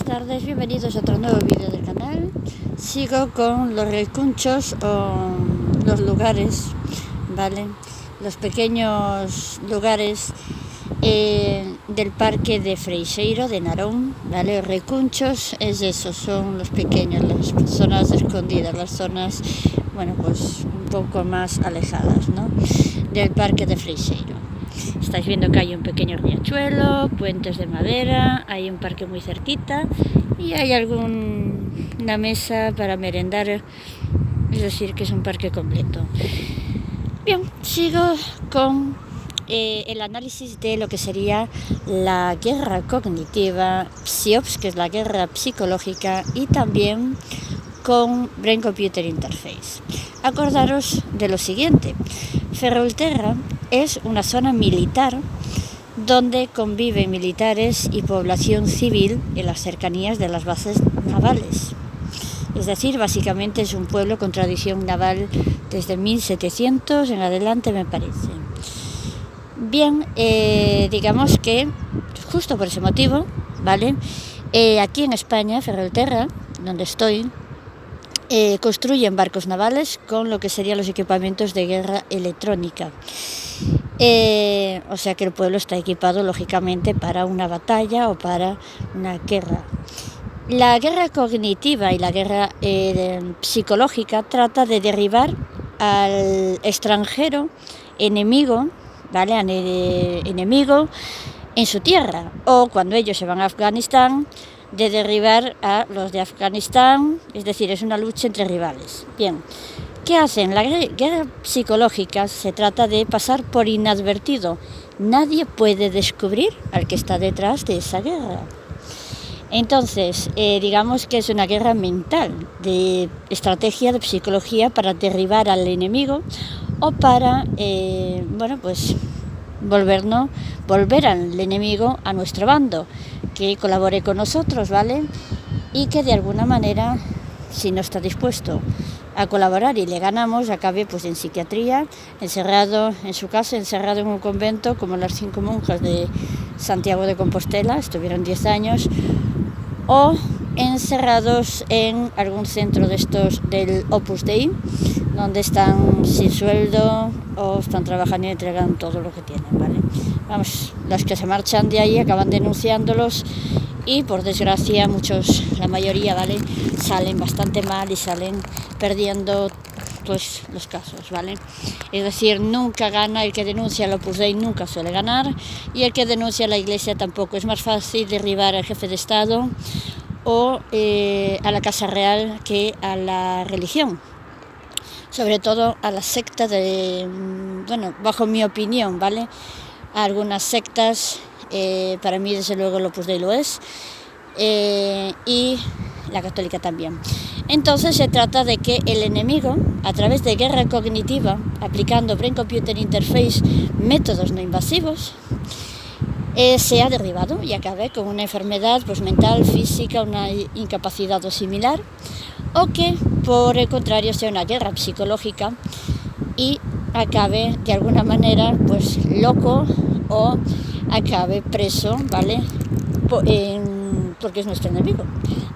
tardes, bienvenidos a otro nuevo vídeo del canal. Sigo con los recunchos o los lugares, ¿vale? Los pequeños lugares del parque de Freixeiro de Narón, ¿vale? Los recunchos es eso, son los pequeños, las zonas escondidas, las zonas, bueno, pues un poco más alejadas, ¿no? Del parque de Freixeiro. Estáis viendo que hay un pequeño riachuelo, puentes de madera, hay un parque muy cerquita y hay una mesa para merendar, es decir, que es un parque completo. Bien, sigo con el análisis de lo que sería la guerra cognitiva, PSYOPS, que es la guerra psicológica, y también con Brain Computer Interface. Acordaros de lo siguiente: Ferrolterra es una zona militar donde conviven militares y población civil en las cercanías de las bases navales. Es decir, básicamente es un pueblo con tradición naval desde 1700 en adelante, me parece. Bien, digamos que justo por ese motivo, ¿vale? Aquí en España, Ferrolterra, donde estoy, construyen barcos navales con lo que serían los equipamientos de guerra electrónica. O sea que el pueblo está equipado lógicamente para una batalla o para una guerra. La guerra cognitiva y la guerra psicológica trata de derribar al extranjero enemigo, ¿vale? Enemigo en su tierra, o cuando ellos se van a Afganistán, de derribar a los de Afganistán, es decir, es una lucha entre rivales. Bien, ¿qué hacen? La guerra psicológica se trata de pasar por inadvertido. Nadie puede descubrir al que está detrás de esa guerra. Entonces, digamos que es una guerra mental, de estrategia de psicología para derribar al enemigo o para, volver al enemigo a nuestro bando, que colabore con nosotros, ¿vale? Y que de alguna manera, si no está dispuesto a colaborar y le ganamos, acabe pues en psiquiatría, encerrado, en su caso, encerrado en un convento como las 5 monjas de Santiago de Compostela, estuvieron 10 años, o encerrados en algún centro de estos del Opus Dei, donde están sin sueldo o están trabajando y entregan todo lo que tienen, ¿vale? Vamos, las que se marchan de ahí acaban denunciándolos y por desgracia la mayoría, ¿vale?, salen bastante mal y salen perdiendo pues los casos, ¿vale? Es decir, nunca gana el que denuncia al Opus Dei, nunca suele ganar, y el que denuncia a la Iglesia tampoco. Es más fácil derribar al jefe de Estado o a la Casa Real que a la religión, sobre todo a la secta bajo mi opinión, ¿vale? A algunas sectas, para mí desde luego el Opus Dei lo es, y la católica también. Entonces se trata de que el enemigo, a través de guerra cognitiva, aplicando Brain Computer Interface, métodos no invasivos, sea derribado y acabe con una enfermedad pues mental, física, una incapacidad o similar, o que por el contrario sea una guerra psicológica y acabe de alguna manera pues loco o acabe preso, ¿vale?, porque es nuestro enemigo,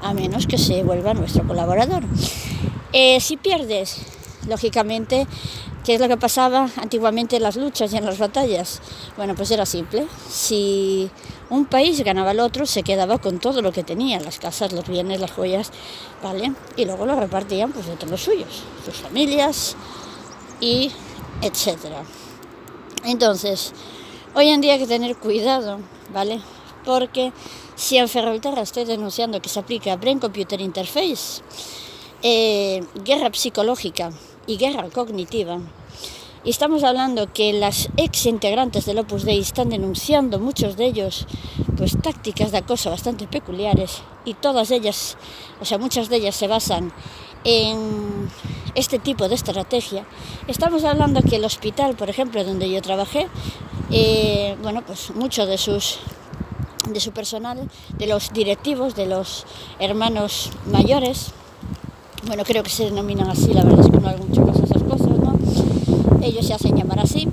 a menos que se vuelva nuestro colaborador. Si pierdes, lógicamente, ¿qué es lo que pasaba antiguamente en las luchas y en las batallas? Bueno, pues era simple. Si un país ganaba al otro, se quedaba con todo lo que tenía, las casas, los bienes, las joyas, ¿vale? Y luego lo repartían pues entre los suyos, sus familias y etcétera. Entonces, hoy en día hay que tener cuidado, ¿vale? Porque si en Ferrolterra estoy denunciando que se aplica Brain Computer Interface, guerra psicológica y guerra cognitiva, y estamos hablando que las ex integrantes del Opus Dei están denunciando, muchos de ellos, pues tácticas de acoso bastante peculiares, y todas ellas, muchas de ellas se basan en este tipo de estrategia. Estamos hablando que el hospital, por ejemplo, donde yo trabajé, mucho de su personal, de los directivos, de los hermanos mayores, creo que se denominan así, la verdad es que no hago mucho caso a esas cosas, ¿no? Ellos se hacen llamar así,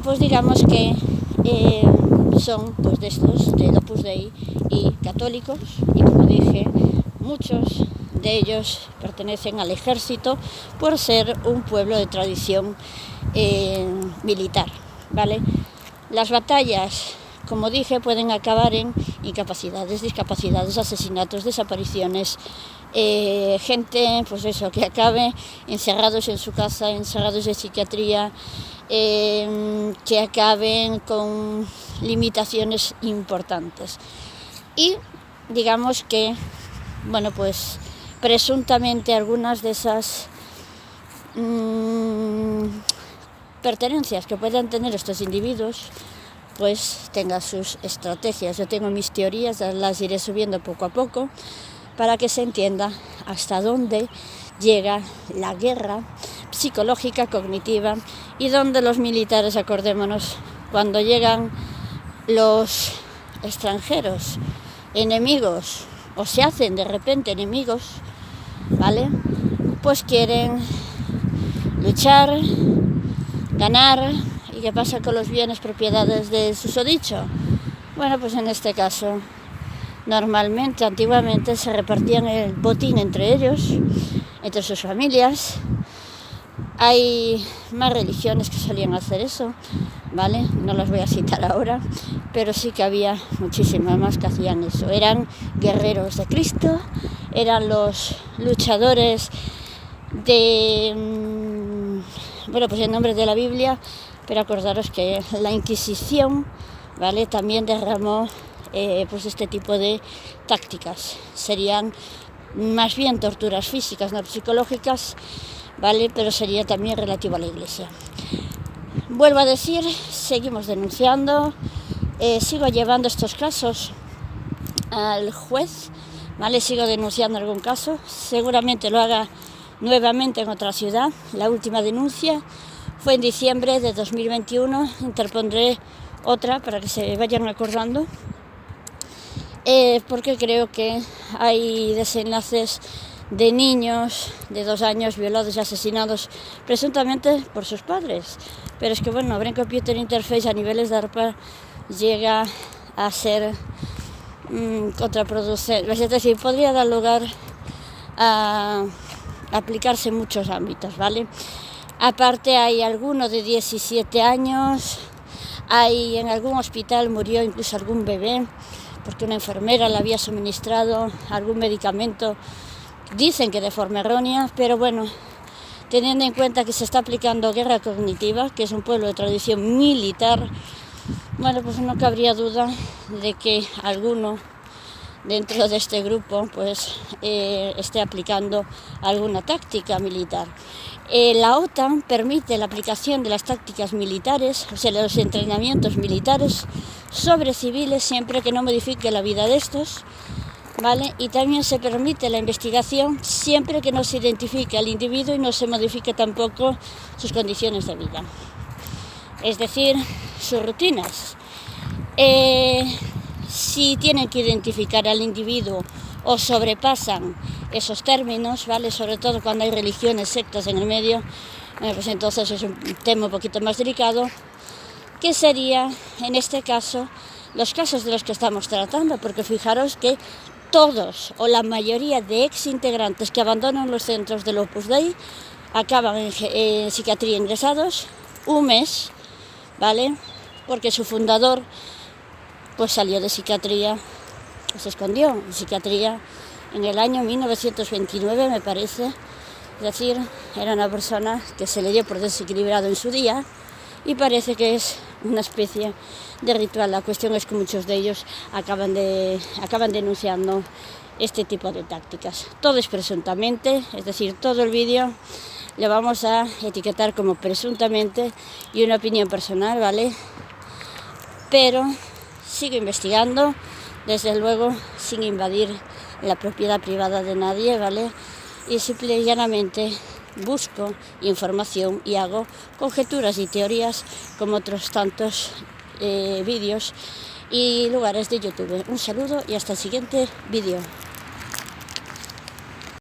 pues digamos que son pues de estos, del Opus Dei, y católicos, y como dije, muchos de ellos pertenecen al ejército por ser un pueblo de tradición militar, ¿vale? Las batallas, como dije, pueden acabar en incapacidades, discapacidades, asesinatos, desapariciones, gente, pues eso, que acabe encerrados en su casa, encerrados en psiquiatría, que acaben con limitaciones importantes. Y digamos que, bueno, pues presuntamente algunas de esas pertenencias que puedan tener estos individuos, pues tengan sus estrategias. Yo tengo mis teorías, las iré subiendo poco a poco para que se entienda hasta dónde llega la guerra psicológica, cognitiva, y donde los militares, acordémonos, cuando llegan los extranjeros, enemigos, o se hacen de repente enemigos, ¿vale? Pues quieren luchar, ganar. ¿Y qué pasa con los bienes, propiedades del susodicho? Bueno, pues en este caso, normalmente, antiguamente, se repartían el botín entre ellos, entre sus familias. Hay más religiones que solían hacer eso, ¿vale? No las voy a citar ahora, pero sí que había muchísimas más que hacían eso. Eran guerreros de Cristo, eran los luchadores de, bueno, pues en nombre de la Biblia, pero acordaros que la Inquisición, ¿vale?, también derramó pues este tipo de tácticas. Serían más bien torturas físicas, no psicológicas, ¿vale?, pero sería también relativo a la Iglesia. Vuelvo a decir, seguimos denunciando, sigo llevando estos casos al juez, ¿vale? Sigo denunciando algún caso, seguramente lo haga nuevamente en otra ciudad. La última denuncia fue en diciembre de 2021, interpondré otra para que se vayan acordando, porque creo que hay desenlaces de niños de 2 años violados y asesinados presuntamente por sus padres. Pero es que, bueno, Brain Computer Interface a niveles de ARPA llega a ser contraproducente. Es decir, podría dar lugar a aplicarse en muchos ámbitos, ¿vale? Aparte, hay alguno de 17 años, hay en algún hospital murió incluso algún bebé porque una enfermera le había suministrado algún medicamento, dicen que de forma errónea, pero bueno, teniendo en cuenta que se está aplicando guerra cognitiva, que es un pueblo de tradición militar, bueno, pues no cabría duda de que alguno dentro de este grupo pues esté aplicando alguna táctica militar. La OTAN permite la aplicación de las tácticas militares, o sea, los entrenamientos militares sobre civiles, siempre que no modifique la vida de estos, ¿vale? Y también se permite la investigación siempre que no se identifique al individuo y no se modifique tampoco sus condiciones de vida, es decir, sus rutinas. Si tienen que identificar al individuo o sobrepasan esos términos, ¿vale?, sobre todo cuando hay religiones, sectas en el medio, pues entonces es un tema un poquito más delicado, que sería, en este caso, los casos de los que estamos tratando, porque fijaros que todos o la mayoría de exintegrantes que abandonan los centros del Opus Dei acaban en psiquiatría ingresados un mes, ¿vale?, porque su fundador pues salió de psiquiatría, se escondió en psiquiatría en el año 1929, me parece. Es decir, era una persona que se le dio por desequilibrado en su día y parece que es una especie de ritual. La cuestión es que muchos de ellos acaban denunciando este tipo de tácticas. Todo es presuntamente, es decir, todo el vídeo lo vamos a etiquetar como presuntamente y una opinión personal, ¿vale? Pero sigo investigando, desde luego, sin invadir la propiedad privada de nadie, ¿vale? Y simple y llanamente busco información y hago conjeturas y teorías como otros tantos vídeos y lugares de YouTube. Un saludo y hasta el siguiente vídeo.